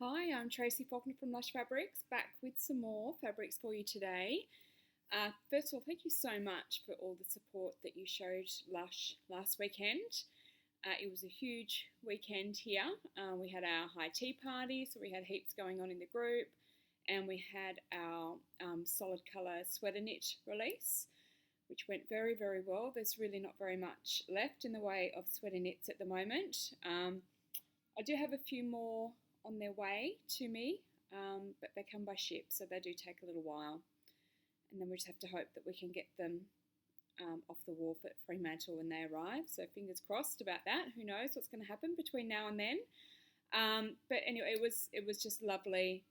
Hi, I'm Tracy Faulkner from Lush Fabrics, back with some more fabrics for you today. First of all, thank you so much for all the support that you showed Lush last weekend. It was a huge weekend here. We had our high tea party, so we had heaps going on in the group, and we had our solid colour sweater knit release, which went very, very well. There's really not very much left in the way of sweater knits at the moment. I do have a few more on their way to me, but they come by ship, so they do take a little while. And then we just have to hope that we can get them off the wharf at Fremantle when they arrive. So fingers crossed about that. Who knows what's going to happen between now and then. But anyway, it was just lovely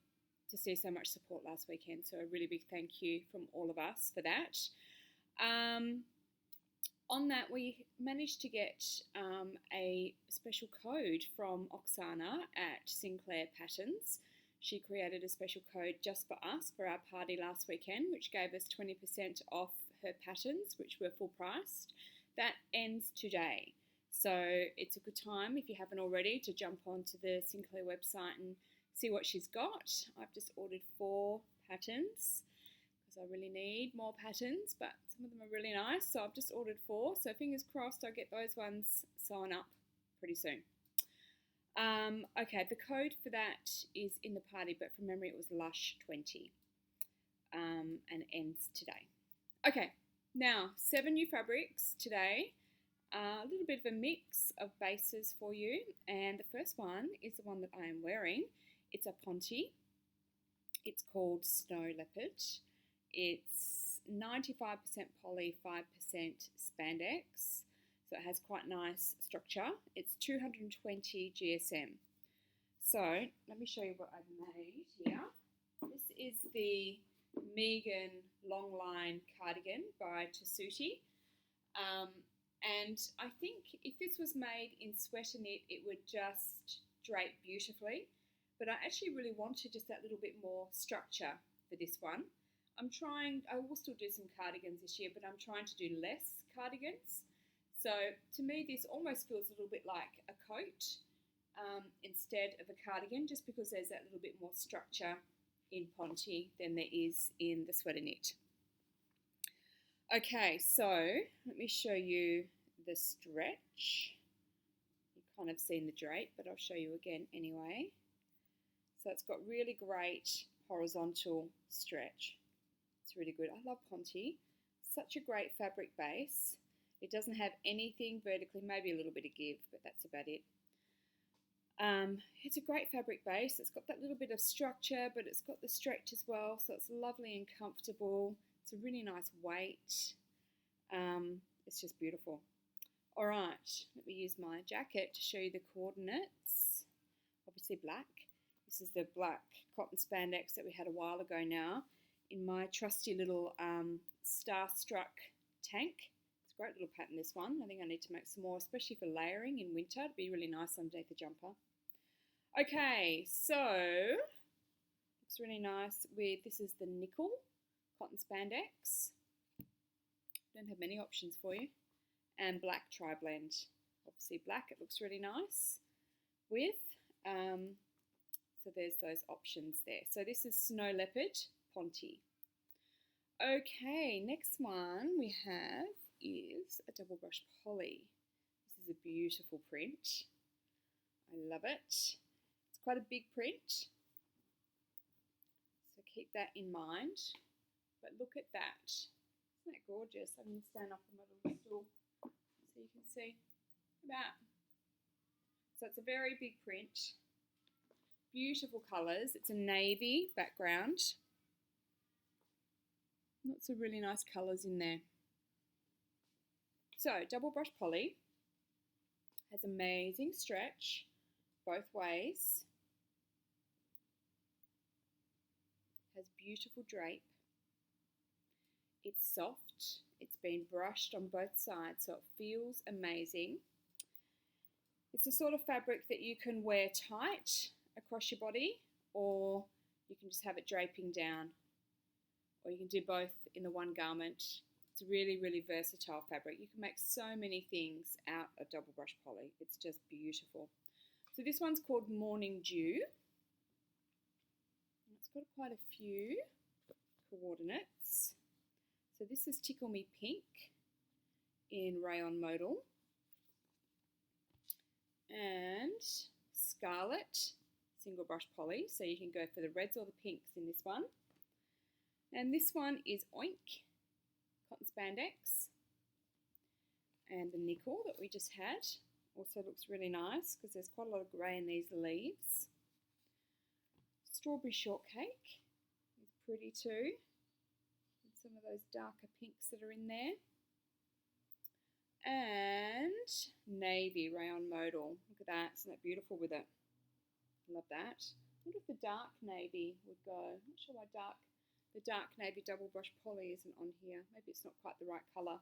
to see so much support last weekend. So a really big thank you from all of us for that. On that, we managed to get a special code from Oksana at Sinclair Patterns. She created a special code just for us for our party last weekend, which gave us 20% off her patterns, which were full priced. That ends today. So it's a good time, if you haven't already, to jump onto the Sinclair website and see what she's got. I've just ordered 4 patterns. I really need more patterns, but some of them are really nice, so I've just ordered 4, so fingers crossed I'll get those ones sewn up pretty soon. Okay, the code for that is in the party, but from memory it was Lush20, and ends today. Okay, now 7 new fabrics today, a little bit of a mix of bases for you, and the first one is the one that I am wearing. It's a Ponte. It's called Snow Leopard. It's 95% poly, 5% spandex, so it has quite nice structure. It's 220 GSM. So let me show you what I've made here. This is the Megan long line cardigan by Tessuti. And I think if this was made in sweater knit, it would just drape beautifully. But I actually really wanted just that little bit more structure for this one. I will still do some cardigans this year, but I'm trying to do less cardigans. So to me, this almost feels a little bit like a coat instead of a cardigan, just because there's that little bit more structure in Ponte than there is in the sweater knit. Okay, so let me show you the stretch. You've kind of seen the drape, but I'll show you again anyway. So it's got really great horizontal stretch. It's really good. I love Ponte. Such a great fabric base. It doesn't have anything vertically, maybe a little bit of give, but that's about it. It's a great fabric base. It's got that little bit of structure, but it's got the stretch as well, so it's lovely and comfortable. It's a really nice weight. It's just beautiful. All right, let me use my jacket to show you the coordinates. Obviously black. This is the black cotton spandex that we had a while ago now in my trusty little Starstruck tank. It's a great little pattern, this one. I think I need to make some more, especially for layering in winter. It'd be really nice underneath the jumper. Okay, so looks really nice with, this is the nickel cotton spandex. Don't have many options for you. And black tri-blend. Obviously black, it looks really nice with. So there's those options there. So this is Snow Leopard Ponte. Okay, next one we have is a double brush poly. This is a beautiful print. I love it. It's quite a big print, so keep that in mind. But look at that. Isn't that gorgeous? I'm going to stand up on my little stool so you can see. Look at that. So it's a very big print. Beautiful colours. It's a navy background. Lots of really nice colours in there. So double brush poly has amazing stretch both ways. Has beautiful drape. It's soft. It's been brushed on both sides, so it feels amazing. It's the sort of fabric that you can wear tight across your body, or you can just have it draping down, or you can do both in the one garment. It's a really, really versatile fabric. You can make so many things out of double brush poly. It's just beautiful. So this one's called Morning Dew. got quite a few coordinates. So this is Tickle Me Pink in Rayon Modal, and Scarlet single brush poly, so you can go for the reds or the pinks in this one. And this one is Oink cotton spandex, and the nickel that we just had also looks really nice because there's quite a lot of grey in these leaves. Strawberry Shortcake is pretty too, and some of those darker pinks that are in there. And Navy Rayon Modal, look at that, isn't that beautiful with it? Love that. I wonder if the dark navy would go. I'm not sure why the dark navy double brush poly isn't on here. Maybe it's not quite the right colour.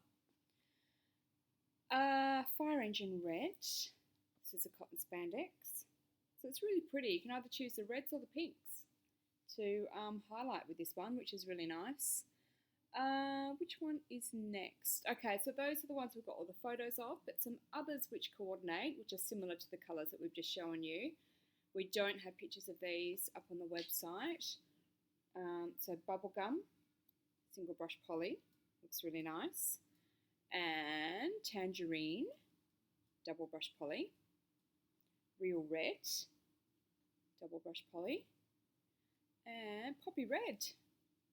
Fire Engine Red. This is a cotton spandex. So it's really pretty. You can either choose the reds or the pinks to highlight with this one, which is really nice. Which one is next? Okay, so those are the ones we've got all the photos of, but some others which coordinate, which are similar to the colours that we've just shown you. We don't have pictures of these up on the website. So Bubblegum, single brush poly, looks really nice. And Tangerine, double brush poly. Real Red, double brush poly. And Poppy Red.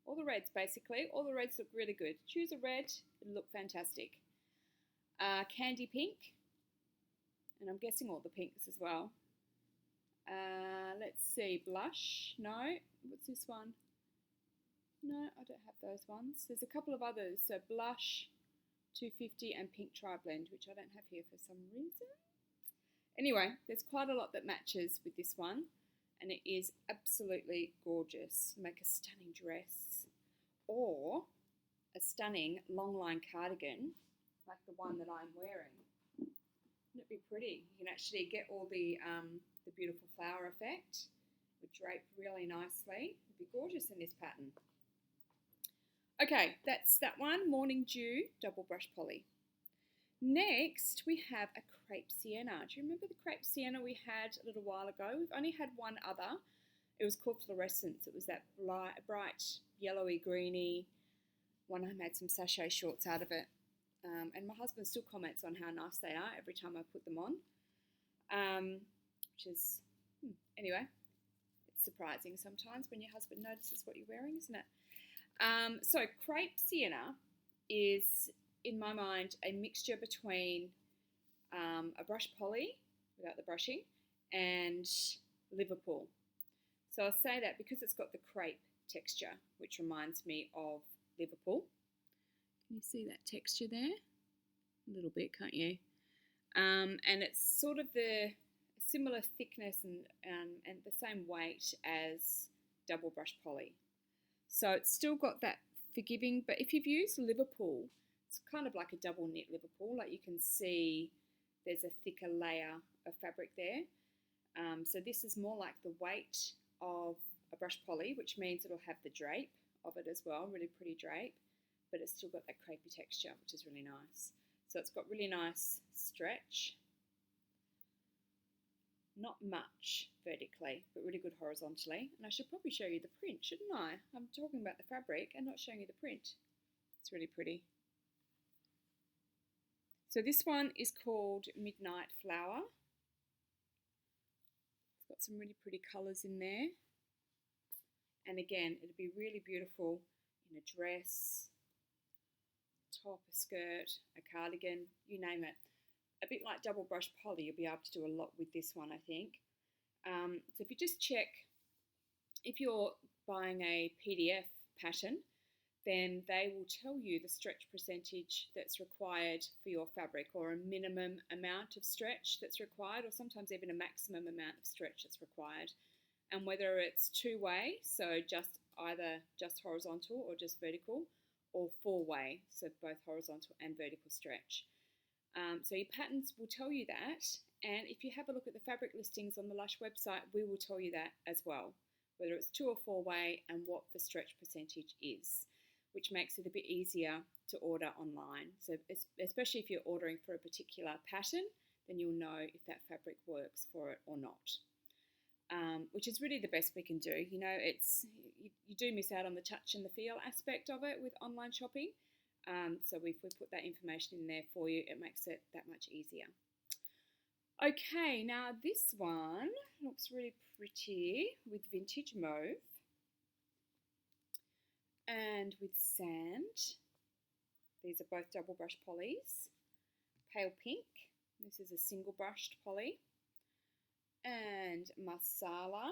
All the reds basically. All the reds look really good. Choose a red, it'll look fantastic. Candy Pink. And I'm guessing all the pinks as well. Let's see, Blush, no, what's this one? No, I don't have those ones. There's a couple of others, so Blush, 250 and Pink Tri-Blend, which I don't have here for some reason. Anyway, there's quite a lot that matches with this one, and it is absolutely gorgeous. Make a stunning dress, or a stunning long line cardigan, like the one that I'm wearing. Wouldn't it be pretty? You can actually get all the beautiful flower effect. It would drape really nicely. It would be gorgeous in this pattern. Okay, that's that one, Morning Dew, double brush poly. Next, we have a crepe sienna. Do you remember the crepe sienna we had a little while ago? We've only had one other. It was called Fluorescence. It was that bright yellowy, greeny one. I made some sachet shorts out of it. And my husband still comments on how nice they are every time I put them on. Which is, anyway, it's surprising sometimes when your husband notices what you're wearing, isn't it? So crepe sienna is, in my mind, a mixture between a brush poly, without the brushing, and Liverpool. So I'll say that because it's got the crepe texture, which reminds me of Liverpool. Can you see that texture there? A little bit, can't you? And it's sort of the similar thickness and the same weight as double brush poly. So it's still got that forgiving, but if you've used Liverpool, it's kind of like a double knit Liverpool. Like you can see there's a thicker layer of fabric there. So this is more like the weight of a brush poly, which means it'll have the drape of it as well, really pretty drape, but it's still got that crepey texture, which is really nice. So it's got really nice stretch. Not much vertically, but really good horizontally. And I should probably show you the print, shouldn't I? I'm talking about the fabric and not showing you the print. It's really pretty. So this one is called Midnight Flower. It's got some really pretty colours in there. And again, it'd be really beautiful in a dress, top, a skirt, a cardigan, you name it. A bit like double brush poly, you'll be able to do a lot with this one, I think. So if you just check, if you're buying a PDF pattern, then they will tell you the stretch percentage that's required for your fabric, or a minimum amount of stretch that's required, or sometimes even a maximum amount of stretch that's required. And whether it's two-way, so either just horizontal or just vertical, or four-way, so both horizontal and vertical stretch. So your patterns will tell you that, and if you have a look at the fabric listings on the Lush website, we will tell you that as well, whether it's two or four-way and what the stretch percentage is, which makes it a bit easier to order online. So especially if you're ordering for a particular pattern, then you'll know if that fabric works for it or not. Which is really the best we can do. You know, it's, you do miss out on the touch and the feel aspect of it with online shopping. So if we put that information in there for you, it makes it that much easier. Okay, now this one looks really pretty with vintage mauve and with sand. These are both double brush polys. Pale pink, this is a single brushed poly. And masala,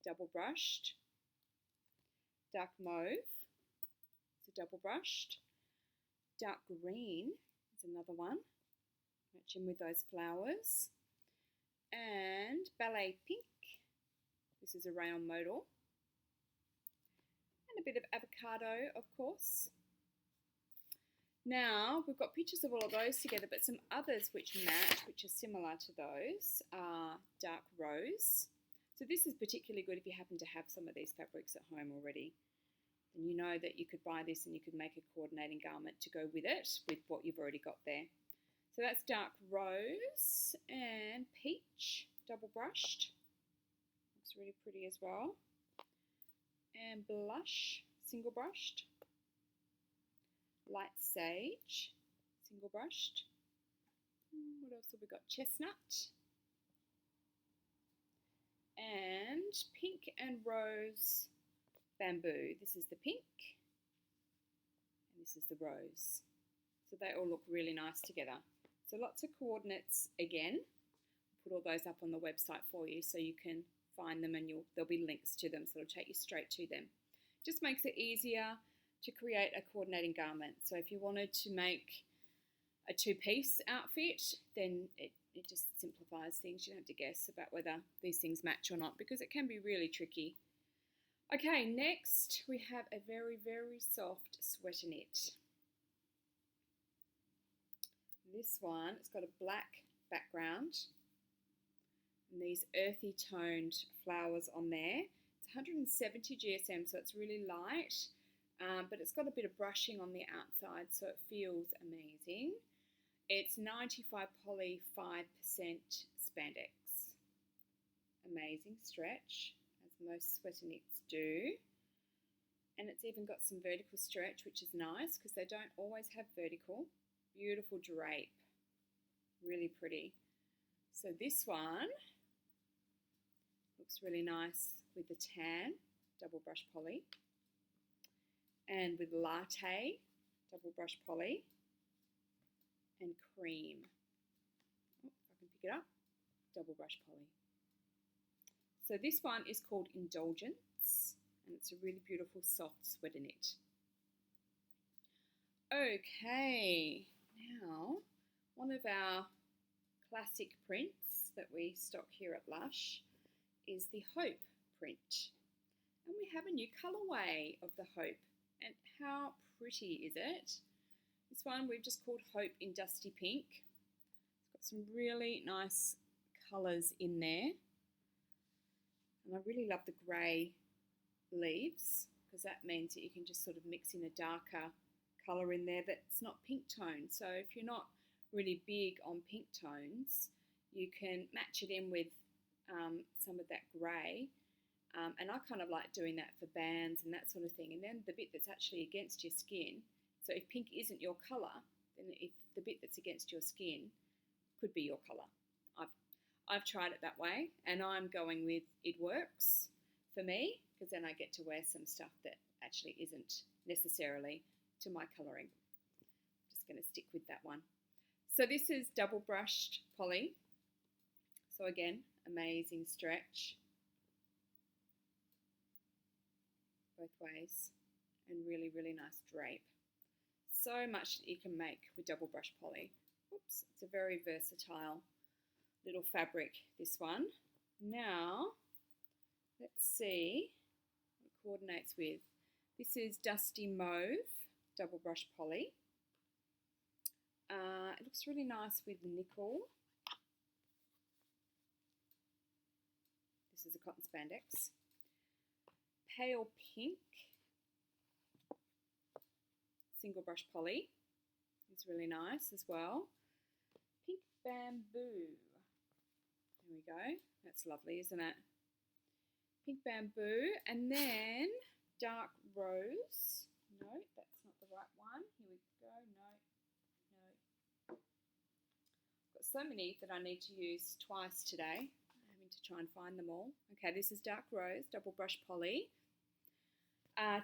double brushed. Dark mauve, it's a double brushed. Dark green is another one, matching with those flowers. And ballet pink, this is a rayon modal. And a bit of avocado, of course. Now, we've got pictures of all of those together, but some others which match, which are similar to those, are dark rose. So this is particularly good if you happen to have some of these fabrics at home already. Then you know that you could buy this and you could make a coordinating garment to go with it, with what you've already got there. So that's dark rose and peach, double brushed. Looks really pretty as well. And blush, single brushed. Light sage, single brushed. What else have we got? Chestnut. And pink and rose bamboo. This is the pink and this is the rose. So they all look really nice together. So lots of coordinates again. I'll put all those up on the website for you so you can find them and there'll be links to them, so it'll take you straight to them. Just makes it easier to create a coordinating garment. So if you wanted to make a two-piece outfit, then it just simplifies things. You don't have to guess about whether these things match or not, because it can be really tricky. Okay, next we have a very, very soft sweater knit. This one, it's got a black background and these earthy toned flowers on there. It's 170 GSM, so it's really light. But it's got a bit of brushing on the outside, so it feels amazing. It's 95 poly, 5% spandex. Amazing stretch, as most sweater knits do. And it's even got some vertical stretch, which is nice because they don't always have vertical. Beautiful drape, really pretty. So this one looks really nice with the tan, double brush poly. And with latte, double brush poly, and cream. Oh, if I can pick it up, double brush poly. So this one is called Indulgence, and it's a really beautiful soft sweater knit. Okay, now one of our classic prints that we stock here at Lush is the Hope print. And we have a new colourway of the Hope. And how pretty is it? This one we've just called Hope in Dusty Pink. It's got some really nice colours in there. And I really love the grey leaves, because that means that you can just sort of mix in a darker colour in there that's not pink tone. So if you're not really big on pink tones, you can match it in with some of that grey. And I kind of like doing that for bands and that sort of thing. And then the bit that's actually against your skin, so if pink isn't your colour, then if the bit that's against your skin could be your colour. I've tried it that way, and I'm going with it works for me, because then I get to wear some stuff that actually isn't necessarily to my colouring. I'm just going to stick with that one. So this is double brushed poly. So again, amazing stretch. Both ways, and really, really nice drape. So much that you can make with double brush poly. Oops, it's a very versatile little fabric, this one. Now, let's see what it coordinates with. This is Dusty Mauve, double brush poly. It looks really nice with nickel. This is a cotton spandex. Pale pink, single brush poly, is really nice as well. Pink bamboo, there we go, that's lovely, isn't it? pink bamboo, and then dark rose. No, that's not the right one. Here we go. No. Got so many that I need to use twice today. I'm having to try and find them all. Okay, this is dark rose, double brush poly.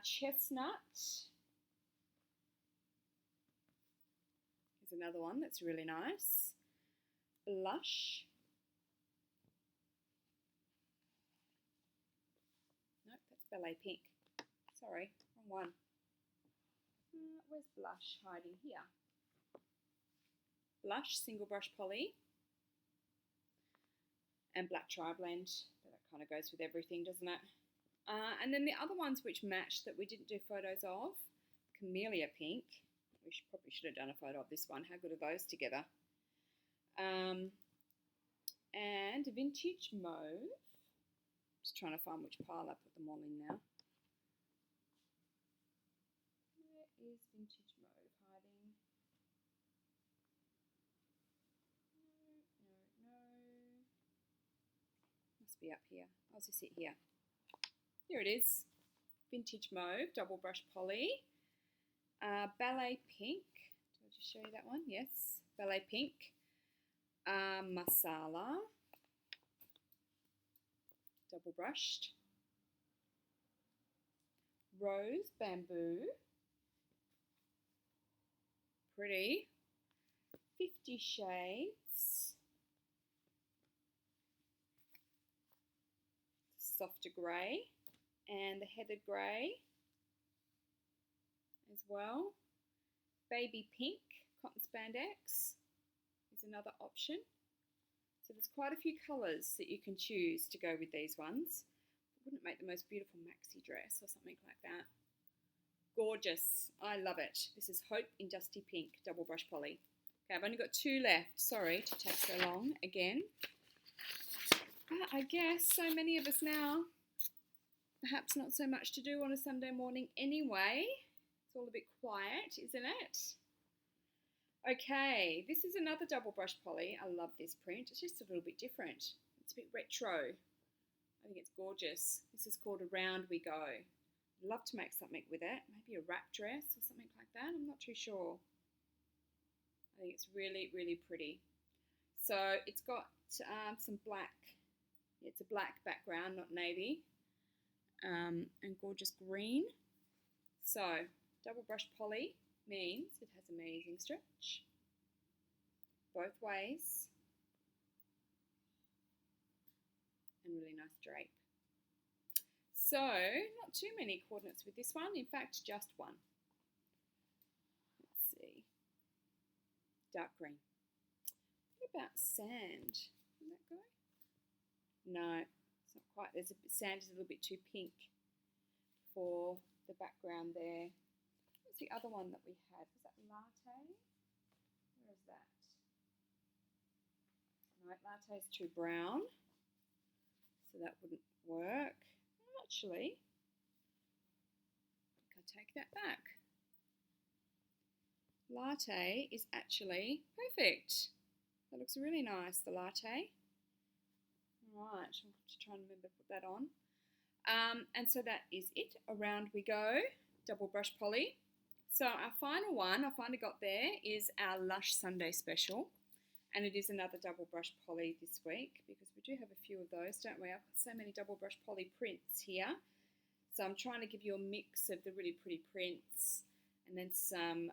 Chestnut is another one that's really nice. Blush. Nope, that's ballet pink. Sorry, wrong one. Where's blush hiding? Here. Blush, single brush poly. And black tri-blend. That kind of goes with everything, doesn't it? And then the other ones which match that we didn't do photos of, Camellia Pink. We probably should have done a photo of this one. How good are those together? And Vintage Mauve. Just trying to find which pile I put them all in now. Where is Vintage Mauve hiding? No. Must be up here. I'll just sit here. Here it is, Vintage Mauve, double brush poly, Ballet Pink, did I just show you that one? Yes, Ballet Pink, Masala, double brushed, Rose Bamboo, pretty, 50 Shades, softer grey, and the heathered grey as well. Baby pink, cotton spandex is another option. So there's quite a few colours that you can choose to go with these ones. Wouldn't it make the most beautiful maxi dress or something like that? Gorgeous, I love it. This is Hope in Dusty Pink, double brush poly. Okay, I've only got 2 left. Sorry to take so long again. But I guess so many of us now. Perhaps not so much to do on a Sunday morning anyway. It's all a bit quiet, isn't it? Okay, this is another double brush poly. I love this print. It's just a little bit different. It's a bit retro. I think it's gorgeous. This is called Around We Go. I'd love to make something with it. Maybe a wrap dress or something like that. I'm not too sure. I think it's really, really pretty. So it's got some black. It's a black background, not navy. And gorgeous green. So double brush poly means it has amazing stretch both ways and really nice drape. So not too many coordinates with this one, in fact just one. Let's see, dark green. What about sand? Can that go? No. It's not quite, sand is a little bit too pink for the background there. What's the other one that we had? Was that latte? Where is that? No, latte is too brown, so that wouldn't work. Actually, I think I take that back. Latte is actually perfect. That looks really nice, the latte. Right, I'll have to try and remember to put that on. And so that is it. Around we go, double brush poly. So our final one, I finally got there, is our Lush Sunday Special. And it is another double brush poly this week because we do have a few of those, don't we? I've got so many double brush poly prints here. So I'm trying to give you a mix of the really pretty prints and then some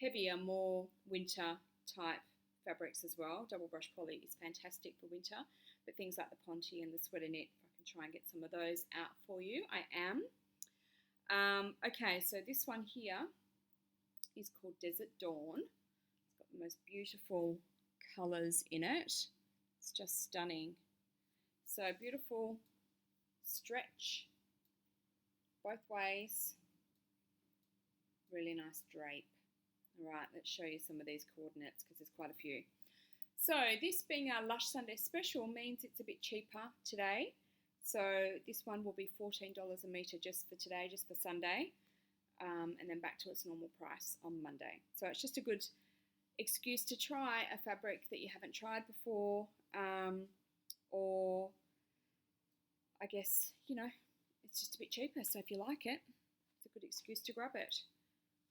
heavier, more winter type fabrics as well. Double brush poly is fantastic for winter, but things like the Ponte and the sweater knit, if I can try and get some of those out for you, I am. Okay, so this one here is called Desert Dawn. It's got the most beautiful colours in it. It's just stunning. So beautiful stretch both ways. Really nice drape. All right, let's show you some of these coordinates because there's quite a few. So this being our Lush Sunday Special means it's a bit cheaper today. So this one will be $14 a metre just for today, just for Sunday, and then back to its normal price on Monday. So it's just a good excuse to try a fabric that you haven't tried before, or I guess, you know, it's just a bit cheaper. So if you like it, it's a good excuse to grab it.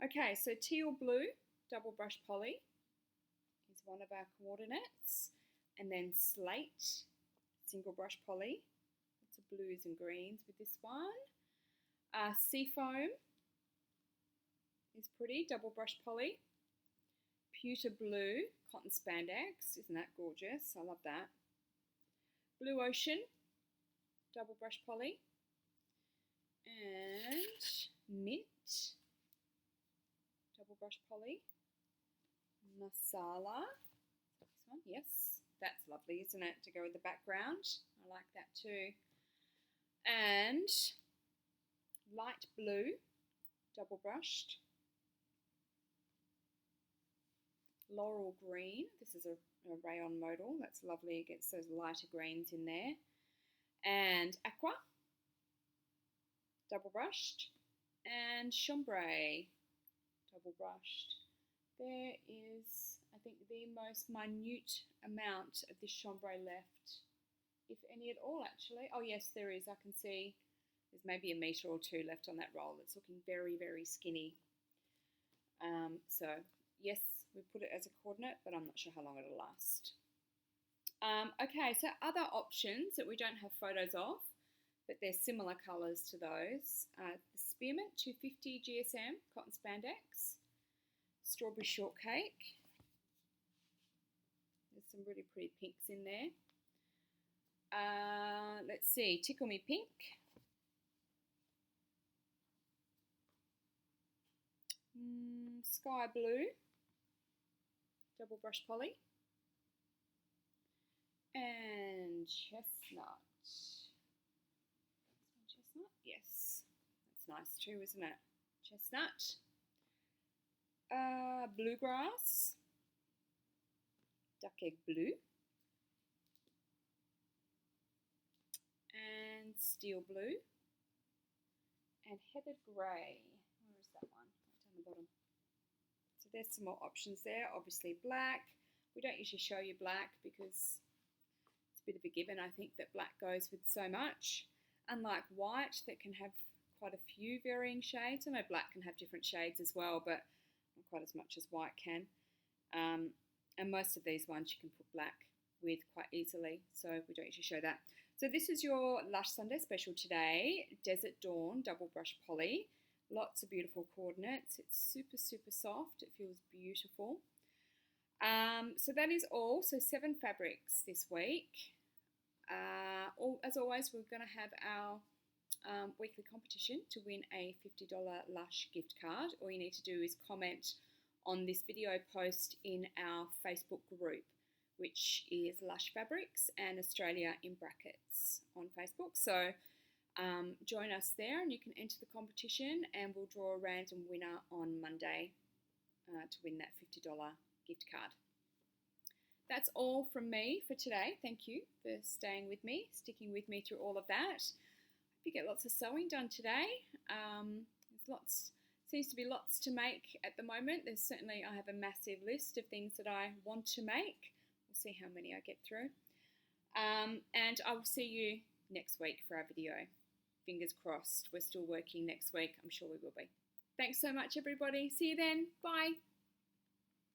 Okay, so teal blue, double brush poly is one of our coordinates. And then slate, single brush poly. Lots of blues and greens with this one. Seafoam is pretty, double brush poly. Pewter blue, cotton spandex, isn't that gorgeous? I love that. Blue ocean, double brush poly. And mint, double brush poly. Masala, this one, yes, that's lovely, isn't it, to go with the background? I like that too. And light blue, double brushed. Laurel green, this is a rayon modal, that's lovely, it gets those lighter greens in there. And aqua, double brushed. And chambray, double brushed. There is, I think, the most minute amount of this chambray left, if any at all actually. Oh yes, there is, I can see there's maybe a metre or two left on that roll. It's looking very, very skinny. So yes, we put it as a coordinate, but I'm not sure how long it'll last. Okay, so other options that we don't have photos of, but they're similar colours to those. The Spearmint 250 GSM cotton spandex, strawberry shortcake. There's some really pretty pinks in there. Let's see, Tickle Me Pink. Sky blue, double brush poly. And chestnut. Chestnut, yes. That's nice too, isn't it? Chestnut. Bluegrass. Duck egg blue. And steel blue. And heathered grey. Where is that one? Right down the bottom. So there's some more options there. Obviously black. We don't usually show you black because it's a bit of a given. I think that black goes with so much. Unlike white that can have quite a few varying shades. I know black can have different shades as well, but not quite as much as white can. And most of these ones you can put black with quite easily, so we don't usually show that. So this is your Lush Sunday special today, Desert Dawn double brush poly. Lots of beautiful coordinates. It's super, super soft. It feels beautiful. So that is all. So 7 fabrics this week. As always, we're going to have our weekly competition to win a $50 Lush gift card. All you need to do is comment on this video post in our Facebook group, which is Lush Fabrics and Australia in brackets on Facebook. So join us there and you can enter the competition, and we'll draw a random winner on Monday to win that $50 gift card. That's all from me for today. Thank you for staying with me, sticking with me through all of that. Hope you get lots of sewing done today. Seems to be lots to make at the moment. I have a massive list of things that I want to make. We'll see how many I get through. And I will see you next week for our video. Fingers crossed. We're still working next week. I'm sure we will be. Thanks so much, everybody. See you then. Bye.